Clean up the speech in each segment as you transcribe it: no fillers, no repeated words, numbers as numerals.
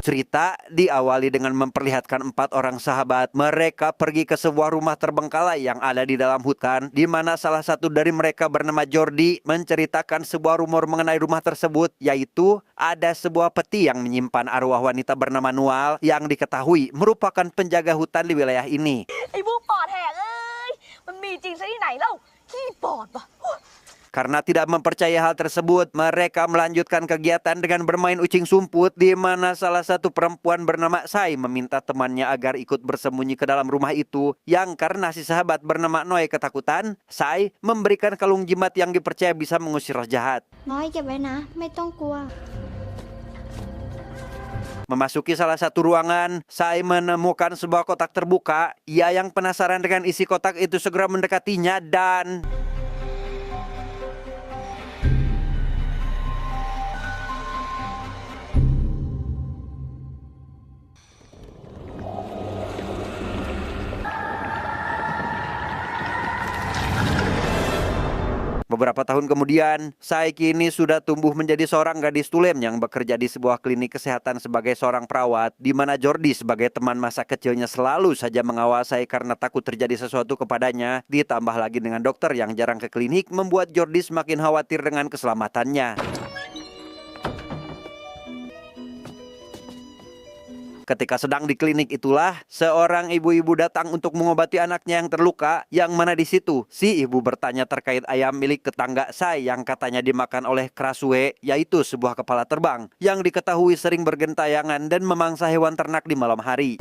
Cerita diawali dengan memperlihatkan 4 orang sahabat. Mereka pergi ke sebuah rumah terbengkalai yang ada di dalam hutan, di mana salah satu dari mereka bernama Jordi menceritakan sebuah rumor mengenai rumah tersebut, yaitu ada sebuah peti yang menyimpan arwah wanita bernama Nual yang diketahui merupakan penjaga hutan di wilayah ini. ไอ้พวกปอดแหกเอ้ยมันมีจริงซะที่ไหนเล่าขี้ปอดปะ Karena tidak mempercayai hal tersebut, mereka melanjutkan kegiatan dengan bermain ucing sumput, di mana salah satu perempuan bernama Sai meminta temannya agar ikut bersembunyi ke dalam rumah itu, yang karena si sahabat bernama Noi ketakutan, Sai memberikan kalung jimat yang dipercaya bisa mengusir roh jahat. น้อยเก็บไว้นะ ไม่ต้องกลัว Memasuki salah satu ruangan, Sai menemukan sebuah kotak terbuka. Ia yang penasaran dengan isi kotak itu segera mendekatinya dan... Beberapa tahun kemudian, Sai kini sudah tumbuh menjadi seorang gadis tulem yang bekerja di sebuah klinik kesehatan sebagai seorang perawat, di mana Jordi sebagai teman masa kecilnya selalu saja mengawal Sai karena takut terjadi sesuatu kepadanya. Ditambah lagi dengan dokter yang jarang ke klinik, membuat Jordi semakin khawatir dengan keselamatannya. Ketika sedang di klinik itulah, seorang ibu-ibu datang untuk mengobati anaknya yang terluka, yang mana di situ si ibu bertanya terkait ayam milik tetangga Sai yang katanya dimakan oleh Krasue, yaitu sebuah kepala terbang yang diketahui sering bergentayangan dan memangsa hewan ternak di malam hari.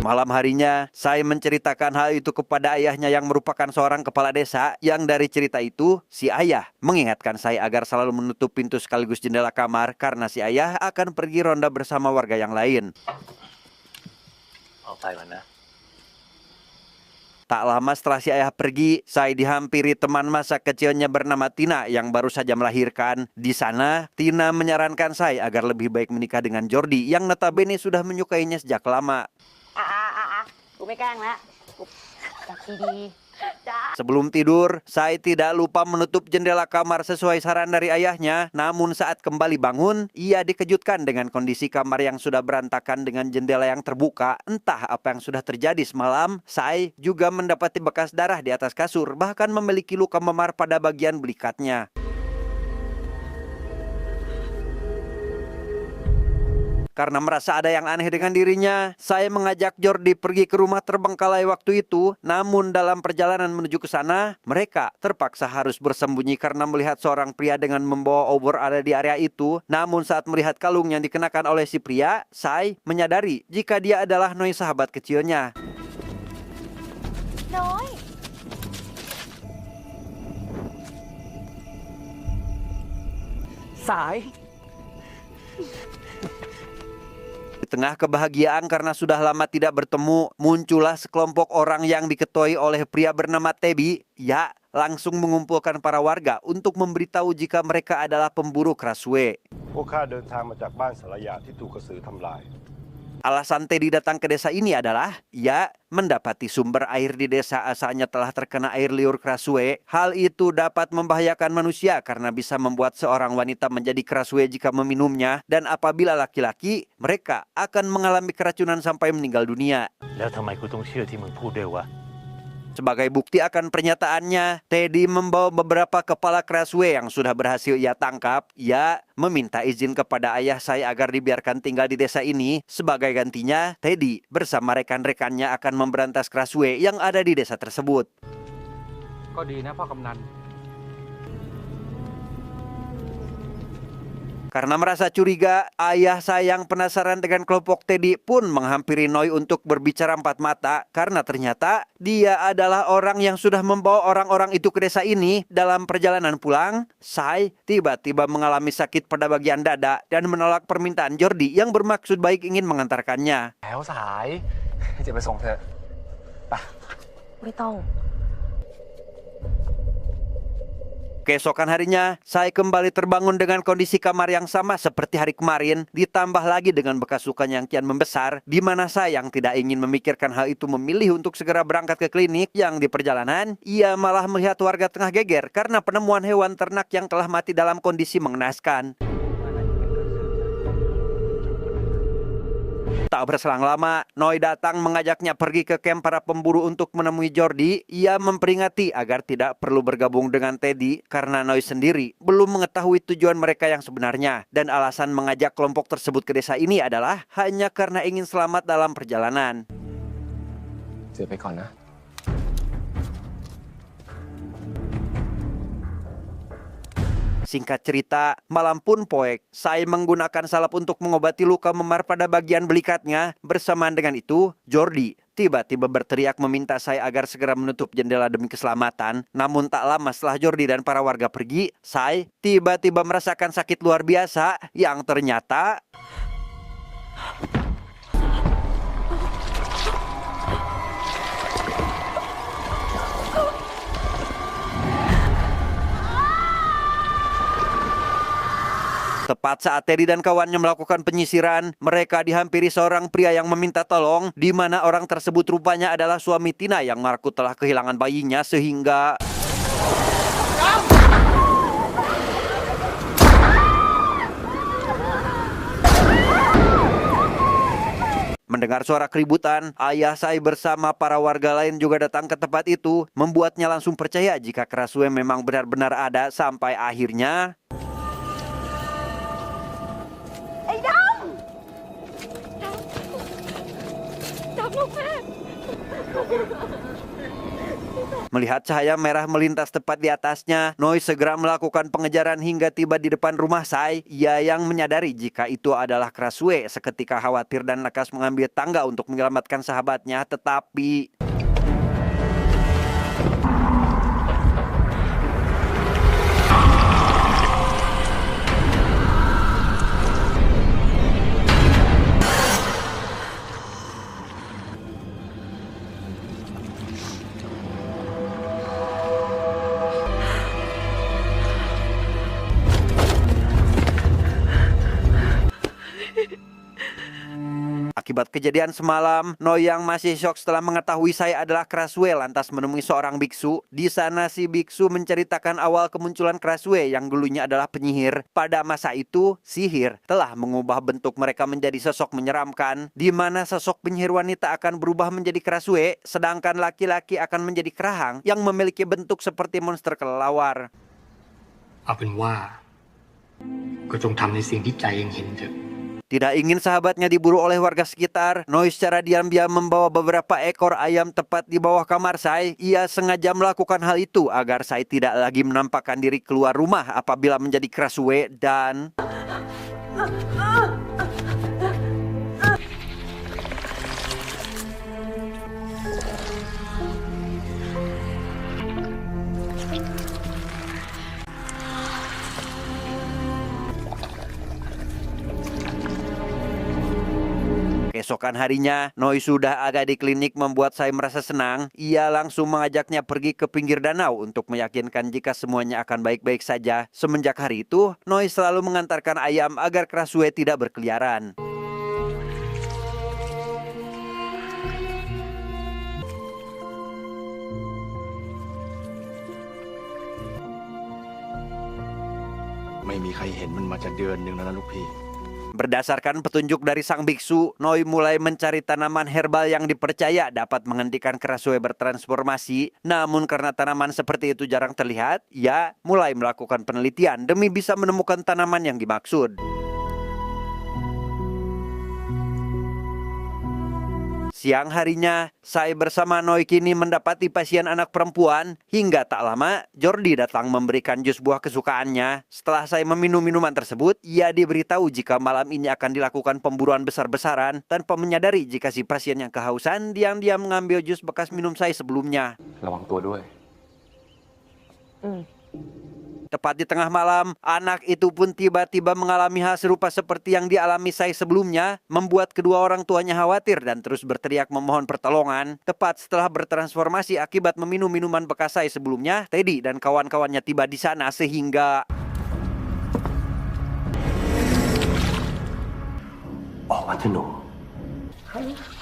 Malam harinya, Sai menceritakan hal itu kepada ayahnya yang merupakan seorang kepala desa, yang dari cerita itu, si ayah mengingatkan Sai agar selalu menutup pintu sekaligus jendela kamar karena si ayah akan pergi ronda bersama warga yang lain. Tak lama setelah si ayah pergi, Sai dihampiri teman masa kecilnya bernama Tina yang baru saja melahirkan. Di sana, Tina menyarankan Sai agar lebih baik menikah dengan Jordi yang notabene sudah menyukainya sejak lama. กูไม่แกล้งแล้วกูจับดีๆจ้า Sebelum tidur, Sai tidak lupa menutup jendela kamar sesuai saran dari ayahnya. Namun saat kembali bangun, ia dikejutkan dengan kondisi kamar yang sudah berantakan dengan jendela yang terbuka. Entah apa yang sudah terjadi semalam, Sai juga mendapati bekas darah di atas kasur, bahkan memiliki luka memar pada bagian belikatnya. Karena merasa ada yang aneh dengan dirinya, saya mengajak Jordi pergi ke rumah terbengkalai waktu itu. Namun dalam perjalanan menuju ke sana, mereka terpaksa harus bersembunyi karena melihat seorang pria dengan membawa obor ada di area itu. Namun saat melihat kalung yang dikenakan oleh si pria, Sai menyadari jika dia adalah Noi sahabat kecilnya. น้อย สาย Di tengah kebahagiaan karena sudah lama tidak bertemu, muncullah sekelompok orang yang diketuai oleh pria bernama Tebi. Ya, langsung mengumpulkan para warga untuk memberitahu jika mereka adalah pemburu Krasue. พวกข้าเดินทางมาจากบ้านสารยาที่ถูกกระสือทำลาย Alasan Teddy datang ke desa ini adalah ia mendapati sumber air di desa asalnya telah terkena air liur Krasue. Hal itu dapat membahayakan manusia karena bisa membuat seorang wanita menjadi Krasue jika meminumnya. Dan apabila laki-laki, mereka akan mengalami keracunan sampai meninggal dunia. แล้วทำไมกูต้องเชื่อที่มึงพูดด้วยวะ Sebagai bukti akan pernyataannya, Teddy membawa beberapa kepala Krasue yang sudah berhasil ia tangkap. Ia meminta izin kepada ayah saya agar dibiarkan tinggal di desa ini. Sebagai gantinya, Teddy bersama rekan-rekannya akan memberantas Krasue yang ada di desa tersebut. ก็ดีนะพ่อกำนัน Karena merasa curiga, ayah saya yang penasaran dengan kelompok Teddy pun menghampiri Noi untuk berbicara empat mata. Karena ternyata dia adalah orang yang sudah membawa orang-orang itu ke desa ini. Dalam perjalanan pulang, Sai tiba-tiba mengalami sakit pada bagian dada dan menolak permintaan Jordi yang bermaksud baik ingin mengantarkannya. แล้วสาย จะไปส่งเธอ ไม่ต้อง Keesokan harinya, saya kembali terbangun dengan kondisi kamar yang sama seperti hari kemarin, ditambah lagi dengan bekas luka yang kian membesar, di mana saya yang tidak ingin memikirkan hal itu memilih untuk segera berangkat ke klinik. Yang di perjalanan, ia malah melihat warga tengah geger karena penemuan hewan ternak yang telah mati dalam kondisi mengenaskan. Tak berselang lama, Noi datang mengajaknya pergi ke kamp para pemburu untuk menemui Jordi. Ia memperingati agar tidak perlu bergabung dengan Teddy karena Noi sendiri belum mengetahui tujuan mereka yang sebenarnya. Dan alasan mengajak kelompok tersebut ke desa ini adalah hanya karena ingin selamat dalam perjalanan. เจอไปก่อนนะ Singkat cerita, malam pun poek. Sai menggunakan salep untuk mengobati luka memar pada bagian belikatnya. Bersamaan dengan itu, Jordi tiba-tiba berteriak meminta Sai agar segera menutup jendela demi keselamatan. Namun tak lama setelah Jordi dan para warga pergi, Sai tiba-tiba merasakan sakit luar biasa yang ternyata tepat saat Teddy dan kawannya melakukan penyisiran, mereka dihampiri seorang pria yang meminta tolong, di mana orang tersebut rupanya adalah suami Tina yang mengaku telah kehilangan bayinya sehingga mendengar suara keributan, ayah Sai bersama para warga lain juga datang ke tempat itu, membuatnya langsung percaya jika Krasue memang benar-benar ada sampai akhirnya melihat cahaya merah melintas tepat di atasnya, Noi segera melakukan pengejaran hingga tiba di depan rumah Sai. Ia yang menyadari jika itu adalah Krasue seketika khawatir dan lekas mengambil tangga untuk menyelamatkan sahabatnya, tetapi akibat kejadian semalam, Noi yang masih syok setelah mengetahui saya adalah Krasue lantas menemui seorang biksu. Di sana si biksu menceritakan awal kemunculan Krasue yang dulunya adalah penyihir. Pada masa itu, sihir telah mengubah bentuk mereka menjadi sosok menyeramkan, di mana sosok penyihir wanita akan berubah menjadi Krasue, sedangkan laki-laki akan menjadi kerahang yang memiliki bentuk seperti monster kelelawar. เอาเป็นว่าก็จงทำในสิ่งที่ใจเองเห็นเถอะ Tidak ingin sahabatnya diburu oleh warga sekitar, Noi secara diam-diam membawa beberapa ekor ayam tepat di bawah kamar Sai. Ia sengaja melakukan hal itu agar Sai tidak lagi menampakkan diri keluar rumah apabila menjadi Krasue dan keesokan harinya, Noi sudah agak di klinik membuat saya merasa senang. Ia langsung mengajaknya pergi ke pinggir danau untuk meyakinkan jika semuanya akan baik-baik saja. Semenjak hari itu, Noi selalu mengantarkan ayam agar Krasue tidak berkeliaran. Berdasarkan petunjuk dari sang biksu, Noi mulai mencari tanaman herbal yang dipercaya dapat menghentikan Krasue bertransformasi. Namun karena tanaman seperti itu jarang terlihat, ia mulai melakukan penelitian demi bisa menemukan tanaman yang dimaksud. Siang harinya, Sai bersama Noi kini mendapati pasien anak perempuan. Hingga tak lama, Jordi datang memberikan jus buah kesukaannya. Setelah Sai meminum minuman tersebut, ia diberitahu jika malam ini akan dilakukan pemburuan besar-besaran. Tanpa menyadari jika si pasien yang kehausan diam-diam mengambil jus bekas minum Sai sebelumnya. ระวังตัวด้วย Tepat di tengah malam, anak itu pun tiba-tiba mengalami hal serupa seperti yang dialami Sai sebelumnya, membuat kedua orang tuanya khawatir dan terus berteriak memohon pertolongan. Tepat setelah bertransformasi akibat meminum minuman bekas Sai sebelumnya, Teddy dan kawan-kawannya tiba di sana sehingga ออกมาเถอะหนู Krasue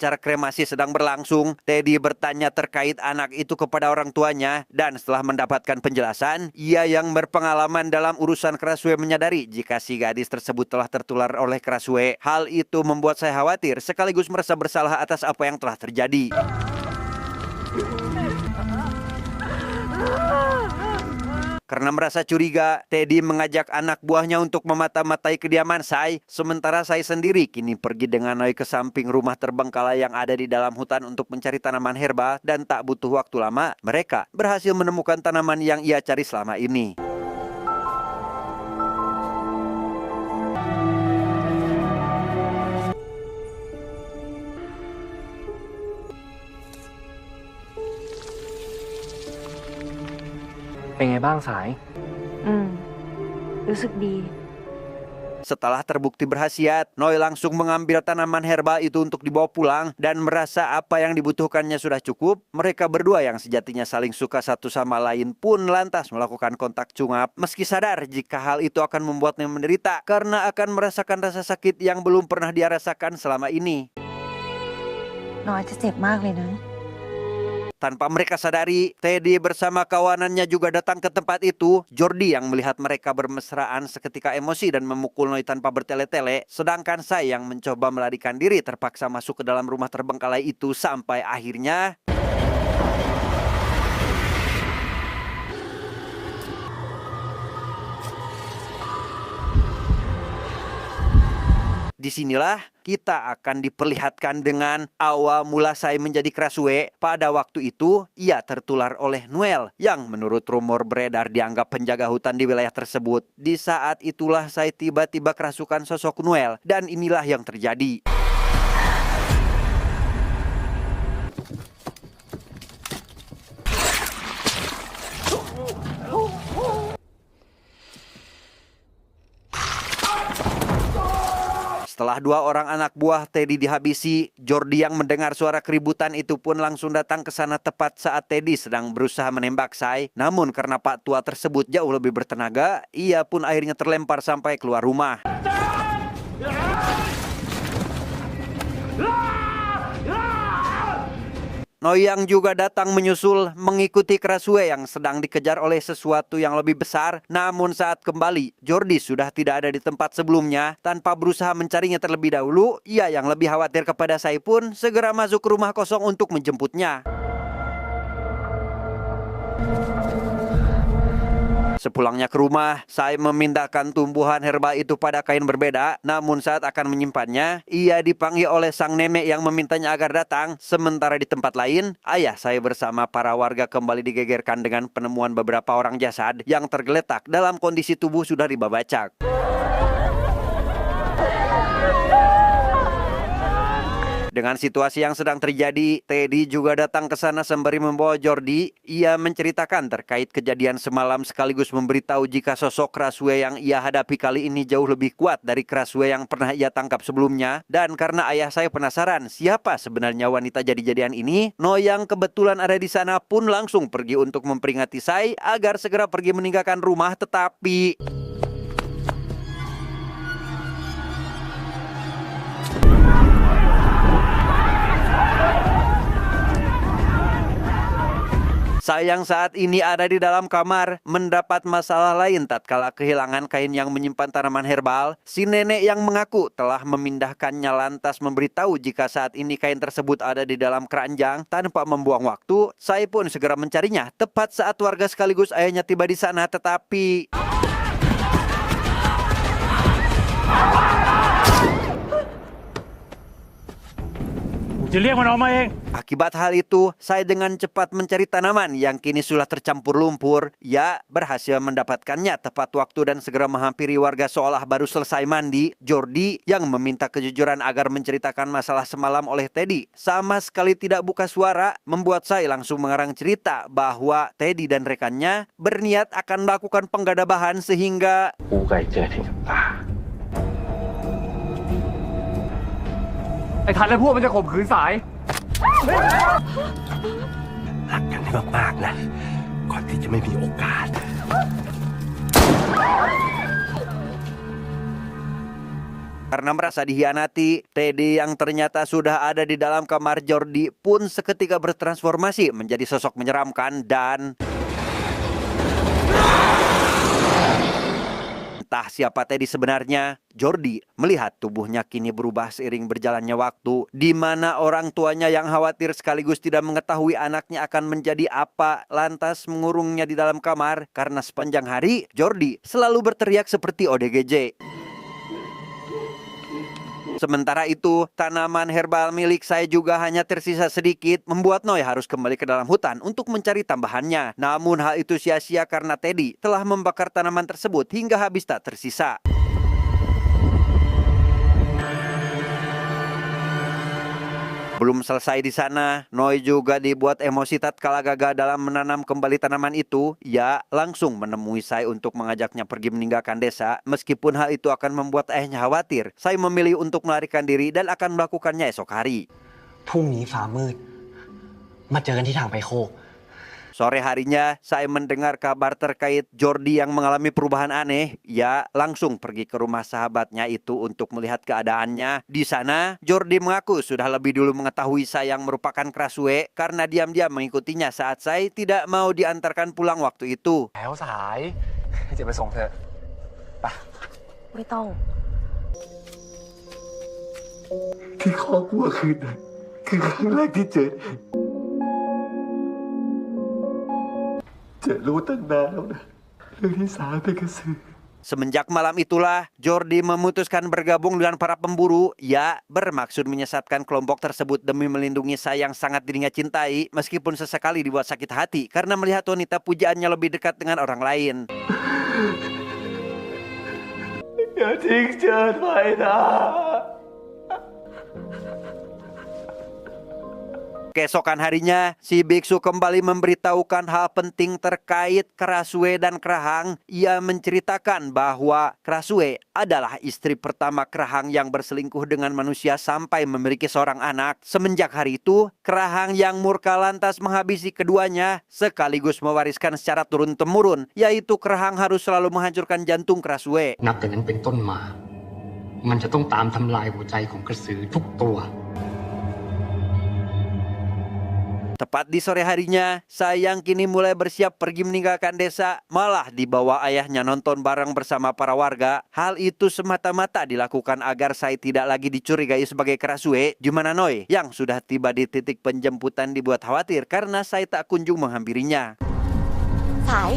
acara kremasi sedang berlangsung, Teddy bertanya terkait anak itu kepada orang tuanya dan setelah mendapatkan penjelasan, ia yang berpengalaman dalam urusan Krasue menyadari jika si gadis tersebut telah tertular oleh Krasue. Hal itu membuat saya khawatir sekaligus merasa bersalah atas apa yang telah terjadi. Karena merasa curiga, Teddy mengajak anak buahnya untuk memata-matai kediaman Sai. Sementara Sai sendiri kini pergi dengan Noi ke samping rumah terbengkalai yang ada di dalam hutan untuk mencari tanaman herba. Dan tak butuh waktu lama, mereka berhasil menemukan tanaman yang ia cari selama ini.เป็นไงบ้างสาย รู้สึกดี Setelah terbukti berkhasiat, Noi langsung mengambil tanaman herbal itu untuk dibawa pulang dan merasa apa yang dibutuhkannya sudah cukup. Mereka berdua yang sejatinya saling suka satu sama lain pun lantas melakukan kontak cungap. Meski sadar jika hal itu akan membuatnya menderita karena akan merasakan rasa sakit yang belum pernah dia rasakan selama ini. น้อยจะเจ็บมากเลยนะ Tanpa mereka sadari, Teddy bersama kawanannya juga datang ke tempat itu. Jordi yang melihat mereka bermesraan seketika emosi dan memukul Noi tanpa bertele-tele. Sedangkan saya yang mencoba melarikan diri terpaksa masuk ke dalam rumah terbengkalai itu sampai akhirnya... Disinilah kita akan diperlihatkan dengan awal mula saya menjadi Krasue. Pada waktu itu, ia tertular oleh Noel yang menurut rumor beredar dianggap penjaga hutan di wilayah tersebut. Di saat itulah saya tiba-tiba kerasukan sosok Noel dan inilah yang terjadi. Setelah dua orang anak buah Teddy dihabisi, Jordi yang mendengar suara keributan itu pun langsung datang ke sana tepat saat Teddy sedang berusaha menembak Sai. Namun karena Pak Tua tersebut jauh lebih bertenaga, ia pun akhirnya terlempar sampai keluar rumah. Noi yang juga datang menyusul mengikuti Krasue yang sedang dikejar oleh sesuatu yang lebih besar. Namun saat kembali, Jordi sudah tidak ada di tempat sebelumnya. Tanpa berusaha mencarinya terlebih dahulu, ia yang lebih khawatir kepada Sai pun segera masuk ke rumah kosong untuk menjemputnya. Sepulangnya ke rumah, Sai memindahkan tumbuhan herba itu pada kain berbeda. Namun saat akan menyimpannya, ia dipanggil oleh sang nenek yang memintanya agar datang. Sementara di tempat lain, ayah Sai bersama para warga kembali digegerkan dengan penemuan beberapa orang jasad yang tergeletak dalam kondisi tubuh sudah dibabacak. Dengan situasi yang sedang terjadi, Teddy juga datang ke sana sembari membawa Jordi. Ia menceritakan terkait kejadian semalam sekaligus memberitahu jika sosok Krasue yang ia hadapi kali ini jauh lebih kuat dari Krasue yang pernah ia tangkap sebelumnya. Dan karena ayah saya penasaran siapa sebenarnya wanita jadi-jadian ini, Noi yang kebetulan ada di sana pun langsung pergi untuk memperingati Sai agar segera pergi meninggalkan rumah. Tetapi... Sayang saat ini ada di dalam kamar, mendapat masalah lain tatkala kehilangan kain yang menyimpan tanaman herbal. Si nenek yang mengaku telah memindahkannya lantas memberitahu jika saat ini kain tersebut ada di dalam keranjang. Tanpa membuang waktu, saya pun segera mencarinya. Tepat saat warga sekaligus ayahnya tiba di sana, tetapi... Akibat hal itu, saya dengan cepat mencari tanaman yang kini sudah tercampur lumpur. Ya, berhasil mendapatkannya tepat waktu dan segera menghampiri warga seolah baru selesai mandi. Jordi yang meminta kejujuran agar menceritakan masalah semalam oleh Teddy sama sekali tidak buka suara, membuat saya langsung mengarang cerita bahwa Teddy dan rekannya berniat akan melakukan penggadabahan sehingga... กูไก่เจอถึงกับตา ไอ้ทันและพวกมันจะข่มขืนสาย รักกันให้มากๆนะ ก่อนที่จะไม่มีโอกาส ไ Karena merasa dihianati, Teddy yang ternyata sudah ada di dalam kamar Jordi pun seketika bertransformasi menjadi sosok menyeramkan dan entah siapa Teddy sebenarnya, Jordi melihat tubuhnya kini berubah seiring berjalannya waktu, di mana orang tuanya yang khawatir sekaligus tidak mengetahui anaknya akan menjadi apa, lantas mengurungnya di dalam kamar karena sepanjang hari Jordi selalu berteriak seperti ODGJ. Sementara itu, tanaman herbal milik saya juga hanya tersisa sedikit, membuat Noi harus kembali ke dalam hutan untuk mencari tambahannya. Namun hal itu sia-sia karena Teddy telah membakar tanaman tersebut hingga habis tak tersisa. Belum selesai di sana, Noi juga dibuat emosi tatkala gagal dalam menanam kembali tanaman itu. Ia langsung menemui Sai untuk mengajaknya pergi meninggalkan desa. Meskipun hal itu akan membuat ayahnya khawatir, Sai memilih untuk melarikan diri dan akan melakukannya esok hari. พรุ่งนี้ฟ้ามืดมาเจอกันที่ทางไปโคก Sore harinya, saya mendengar kabar terkait Jordi yang mengalami perubahan aneh. Ia langsung pergi ke rumah sahabatnya itu untuk melihat keadaannya. Di sana, Jordi mengaku sudah lebih dulu mengetahui saya yang merupakan Krasue karena diam-diam mengikutinya saat saya tidak mau diantarkan pulang waktu itu. แล้วสายจะไปส่งเธอ ไม่ต้อง คือคอกลัวคืนนั้นคือครั้งแรกที่เจอรู้ตั้งนานแล้วนะเรื่องที่สาเป็นกระสือ Semenjak malam itulah, Jordi memutuskan bergabung dengan para pemburu. Ia bermaksud menyesatkan kelompok tersebut demi melindungi saya yang sangat dirinya cintai, meskipun sesekali dibuat sakit hati karena melihat wanita pujaannya lebih dekat dengan orang lain. อย่าทิ้งเจิดไปนะ Keesokan harinya, si biksu kembali memberitahukan hal penting terkait Krasue dan Krahang. Ia menceritakan bahwa Krasue adalah istri pertama Krahang yang berselingkuh dengan manusia sampai memiliki seorang anak. Semenjak hari itu, Krahang yang murka lantas menghabisi keduanya sekaligus mewariskan secara turun-temurun, yaitu Krahang harus selalu menghancurkan jantung Krasue. นับแต่นั้นเป็นต้นมา มันจะต้องตามทำลายหัวใจของกระสือทุกตัว Tepat di sore harinya, Sayang kini mulai bersiap pergi meninggalkan desa, malah dibawa ayahnya nonton bareng bersama para warga. Hal itu semata-mata dilakukan agar Sai tidak lagi dicurigai sebagai Krasue. Gimana Noi yang sudah tiba di titik penjemputan dibuat khawatir karena Sai tak kunjung menghampirinya. สาย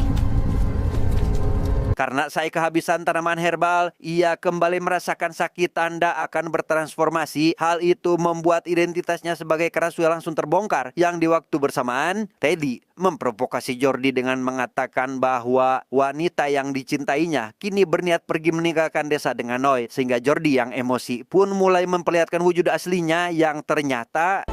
Karena Sai kehabisan tanaman herbal, ia kembali merasakan sakit tanda akan bertransformasi. Hal itu membuat identitasnya sebagai Krasue langsung terbongkar. Yang di waktu bersamaan, Teddy memprovokasi Jordi dengan mengatakan bahwa wanita yang dicintainya kini berniat pergi meninggalkan desa dengan Noi. Sehingga Jordi yang emosi pun mulai memperlihatkan wujud aslinya yang ternyata...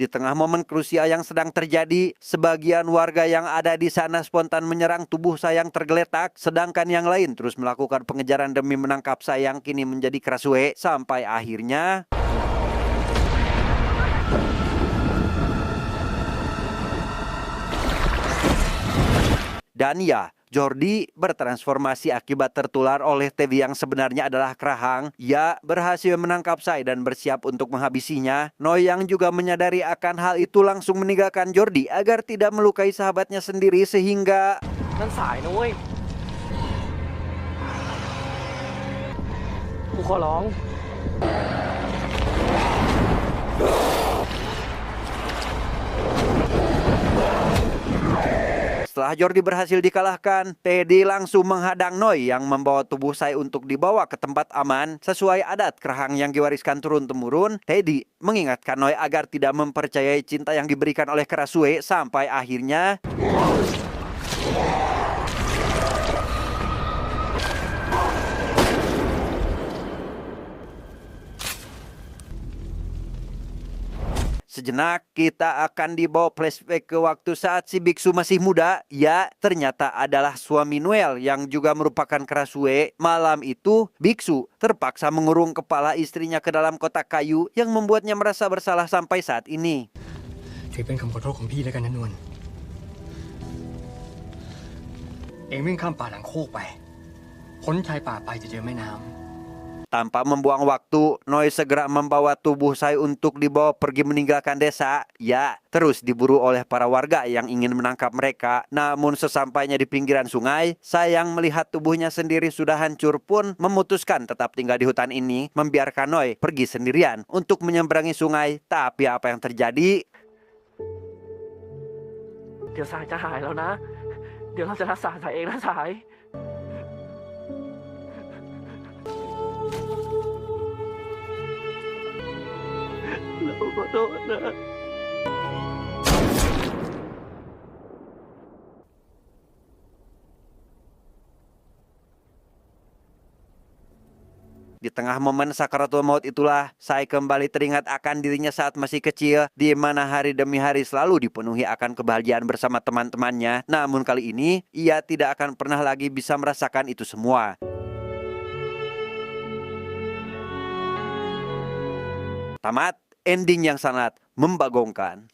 Di tengah momen krusial yang sedang terjadi, sebagian warga yang ada di sana spontan menyerang tubuh Sayang tergeletak, sedangkan yang lain terus melakukan pengejaran demi menangkap Sayang kini menjadi Krasue, sampai akhirnya... Dan ya, Jordi bertransformasi akibat tertular oleh Teddy yang sebenarnya adalah Krahang. Ia berhasil menangkap Sai dan bersiap untuk menghabisinya. Noi yang juga menyadari akan hal itu langsung meninggalkan Jordi agar tidak melukai sahabatnya sendiri sehingga... นั่นสายนะเว้ยกูขอร้อง Setelah Jordi berhasil dikalahkan, Teddy langsung menghadang Noi yang membawa tubuh Sai untuk dibawa ke tempat aman. Sesuai adat Krahang yang diwariskan turun-temurun, Teddy mengingatkan Noi agar tidak mempercayai cinta yang diberikan oleh Krasue sampai akhirnya... Sejenak kita akan dibawa flashback ke waktu saat si biksu masih muda. Ya, ternyata adalah suami Noel yang juga merupakan Krasue. Malam itu, biksu terpaksa mengurung kepala istrinya ke dalam kotak kayu yang membuatnya merasa bersalah sampai saat ini. ถือเป็นคำขอโทษของพี่แล้วกันนะนวล เองวิ่งข้ามป่าหลังโคกไปพ้นชายป่าไปจะเจอแม่น้ำ Tanpa membuang waktu, Noi segera membawa tubuh Sai untuk dibawa pergi meninggalkan desa. Ya, terus diburu oleh para warga yang ingin menangkap mereka. Namun sesampainya di pinggiran sungai, Sayang melihat tubuhnya sendiri sudah hancur pun memutuskan tetap tinggal di hutan ini, membiarkan Noi pergi sendirian untuk menyeberangi sungai. Tapi apa yang terjadi? เดี๋ยวสายจะหายแล้วนะ เดี๋ยวเราจะรักษาสายเองนะสาย เราขอโทษนะ Di tengah momen sakaratul maut itulah, saya kembali teringat akan dirinya saat masih kecil, di mana hari demi hari selalu dipenuhi akan kebahagiaan bersama teman-temannya. Namun kali ini, ia tidak akan pernah lagi bisa merasakan itu semua. Tamat, ending yang sangat membagongkan.